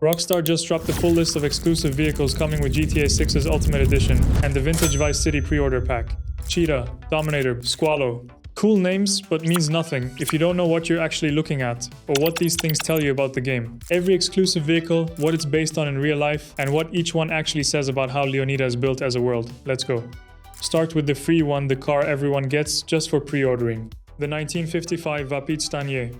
Rockstar just dropped the full list of exclusive vehicles coming with GTA 6's Ultimate Edition and the Vintage Vice City pre-order pack. Cheetah, Dominator, Squalo. Cool names, but means nothing if you don't know what you're actually looking at or what these things tell you about the game. Every exclusive vehicle, what it's based on in real life, and what each one actually says about how Leonida is built as a world. Let's go. Start with the free one, the car everyone gets just for pre-ordering. The 1955 Vapid Stanier.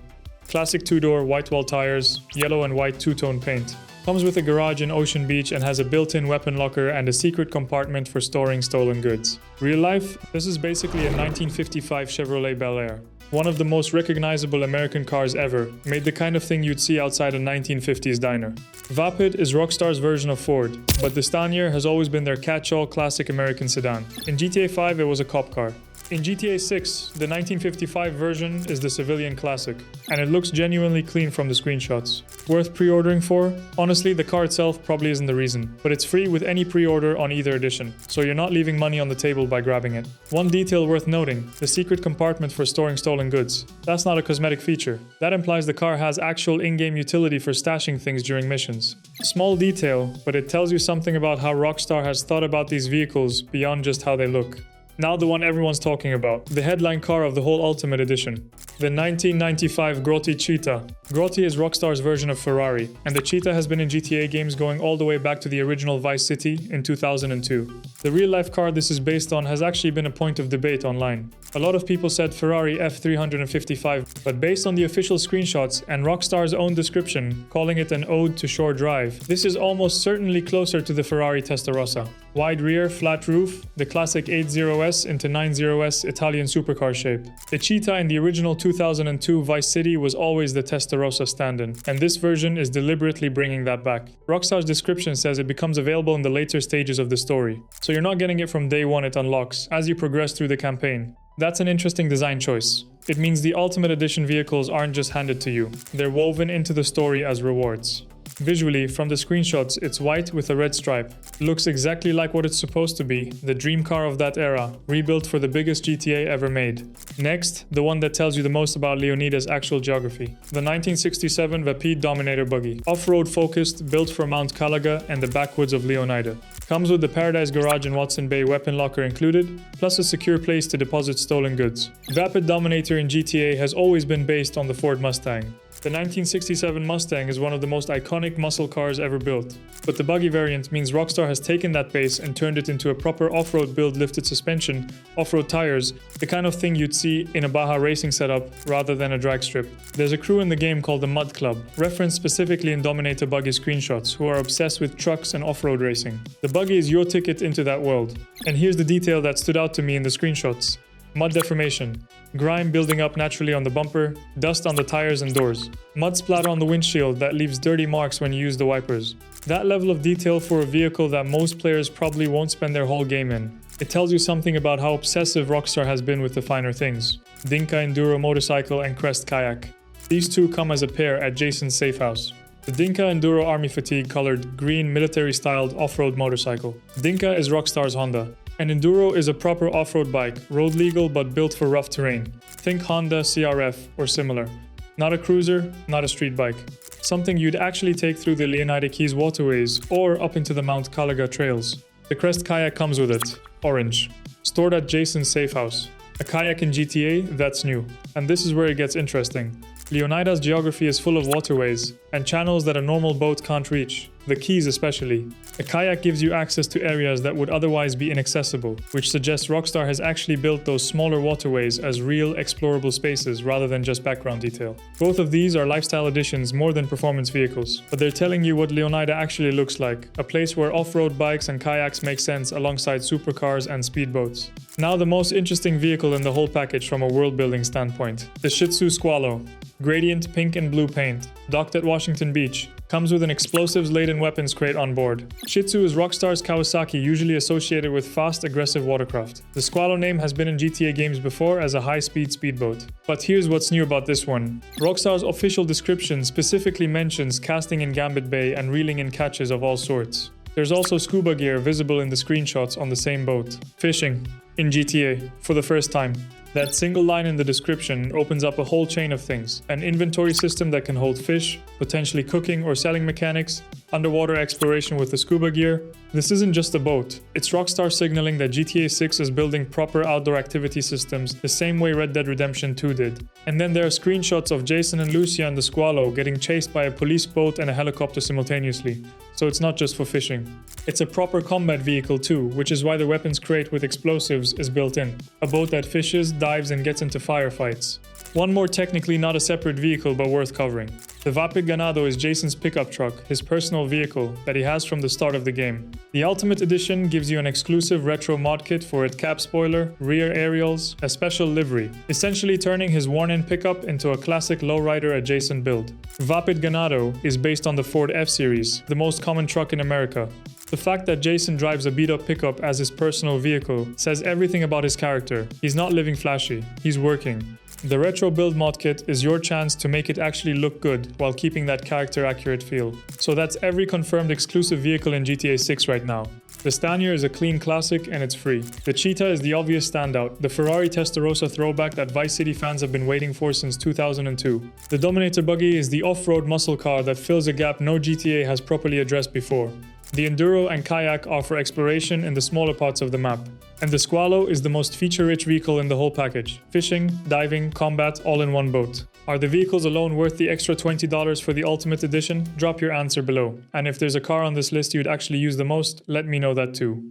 Classic two-door, white wall tires, yellow and white two-tone paint. Comes with a garage in Ocean Beach and has a built-in weapon locker and a secret compartment for storing stolen goods. Real life, this is basically a 1955 Chevrolet Bel Air. One of the most recognizable American cars ever, made the kind of thing you'd see outside a 1950s diner. Vapid is Rockstar's version of Ford, but the Stanier has always been their catch-all classic American sedan. In GTA 5 it was a cop car. In GTA 6, the 1955 version is the civilian classic, and it looks genuinely clean from the screenshots. Worth pre-ordering for? Honestly, the car itself probably isn't the reason, but it's free with any pre-order on either edition, so you're not leaving money on the table by grabbing it. One detail worth noting, the secret compartment for storing stolen goods. That's not a cosmetic feature. That implies the car has actual in-game utility for stashing things during missions. Small detail, but it tells you something about how Rockstar has thought about these vehicles beyond just how they look. Now the one everyone's talking about, the headline car of the whole Ultimate Edition. The 1995 Grotti Cheetah. Grotti is Rockstar's version of Ferrari, and the Cheetah has been in GTA games going all the way back to the original Vice City in 2002. The real-life car this is based on has actually been a point of debate online. A lot of people said Ferrari F355, but based on the official screenshots and Rockstar's own description, calling it an ode to shore drive, this is almost certainly closer to the Ferrari Testarossa. Wide rear, flat roof, the classic 80S into 90S Italian supercar shape. The Cheetah in the original 2002 Vice City was always the Testarossa stand-in, and this version is deliberately bringing that back. Rockstar's description says it becomes available in the later stages of the story, so you're not getting it from day one. It unlocks as you progress through the campaign. That's an interesting design choice. It means the Ultimate Edition vehicles aren't just handed to you, they're woven into the story as rewards. Visually, from the screenshots, it's white with a red stripe. Looks exactly like what it's supposed to be, the dream car of that era, rebuilt for the biggest GTA ever made. Next, the one that tells you the most about Leonida's actual geography. The 1967 Vapid Dominator buggy. Off-road focused, built for Mount Calaga and the backwoods of Leonida. Comes with the Paradise Garage and Watson Bay weapon locker included, plus a secure place to deposit stolen goods. Vapid Dominator in GTA has always been based on the Ford Mustang. The 1967 Mustang is one of the most iconic muscle cars ever built, but the buggy variant means Rockstar has taken that base and turned it into a proper off-road build, lifted suspension, off-road tires, the kind of thing you'd see in a Baja racing setup rather than a drag strip. There's a crew in the game called the Mud Club, referenced specifically in Dominator buggy screenshots, who are obsessed with trucks and off-road racing. The buggy is your ticket into that world. And here's the detail that stood out to me in the screenshots. Mud deformation. Grime building up naturally on the bumper, dust on the tires and doors. Mud splatter on the windshield that leaves dirty marks when you use the wipers. That level of detail for a vehicle that most players probably won't spend their whole game in. It tells you something about how obsessive Rockstar has been with the finer things. Dinka Enduro motorcycle and Crest kayak. These two come as a pair at Jason's safe house. The Dinka Enduro Army Fatigue colored green military-styled off-road motorcycle. Dinka is Rockstar's Honda. An Enduro is a proper off-road bike, road legal but built for rough terrain. Think Honda CRF or similar. Not a cruiser, not a street bike. Something you'd actually take through the Leonida Keys waterways or up into the Mount Calaga trails. The Crest kayak comes with it, orange. Stored at Jason's safe house. A kayak in GTA, that's new. And this is where it gets interesting. Leonida's geography is full of waterways and channels that a normal boat can't reach, the Keys especially. A kayak gives you access to areas that would otherwise be inaccessible, which suggests Rockstar has actually built those smaller waterways as real explorable spaces rather than just background detail. Both of these are lifestyle additions more than performance vehicles, but they're telling you what Leonida actually looks like, a place where off-road bikes and kayaks make sense alongside supercars and speedboats. Now the most interesting vehicle in the whole package from a world-building standpoint, the Shih Tzu Squalo. Gradient pink and blue paint, docked at Washington Beach, comes with an explosives-laden weapons crate on board. Shih Tzu is Rockstar's Kawasaki, usually associated with fast, aggressive watercraft. The Squalo name has been in GTA games before as a high-speed speedboat. But here's what's new about this one. Rockstar's official description specifically mentions casting in Gambit Bay and reeling in catches of all sorts. There's also scuba gear visible in the screenshots on the same boat. Fishing in GTA for the first time. That single line in the description opens up a whole chain of things. An inventory system that can hold fish, potentially cooking or selling mechanics, underwater exploration with the scuba gear. This isn't just a boat. It's Rockstar signaling that GTA 6 is building proper outdoor activity systems the same way Red Dead Redemption 2 did. And then there are screenshots of Jason and Lucia and the Squalo getting chased by a police boat and a helicopter simultaneously. So it's not just for fishing. It's a proper combat vehicle too, which is why the weapons crate with explosives is built in. A boat that fishes, dives and gets into firefights. One more technically not a separate vehicle but worth covering. The Vapid Ganado is Jason's pickup truck, his personal vehicle that he has from the start of the game. The Ultimate Edition gives you an exclusive retro mod kit for its cap spoiler, rear aerials, a special livery, essentially turning his worn-in pickup into a classic lowrider adjacent build. Vapid Ganado is based on the Ford F-Series, the most common truck in America. The fact that Jason drives a beat-up pickup as his personal vehicle says everything about his character. He's not living flashy, he's working. The Retro Build mod kit is your chance to make it actually look good while keeping that character-accurate feel. So that's every confirmed exclusive vehicle in GTA 6 right now. The Stanier is a clean classic and it's free. The Cheetah is the obvious standout, the Ferrari Testarossa throwback that Vice City fans have been waiting for since 2002. The Dominator Buggy is the off-road muscle car that fills a gap no GTA has properly addressed before. The Enduro and Kayak offer exploration in the smaller parts of the map. And the Squalo is the most feature-rich vehicle in the whole package. Fishing, diving, combat, all in one boat. Are the vehicles alone worth the extra $20 for the Ultimate Edition? Drop your answer below. And if there's a car on this list you'd actually use the most, let me know that too.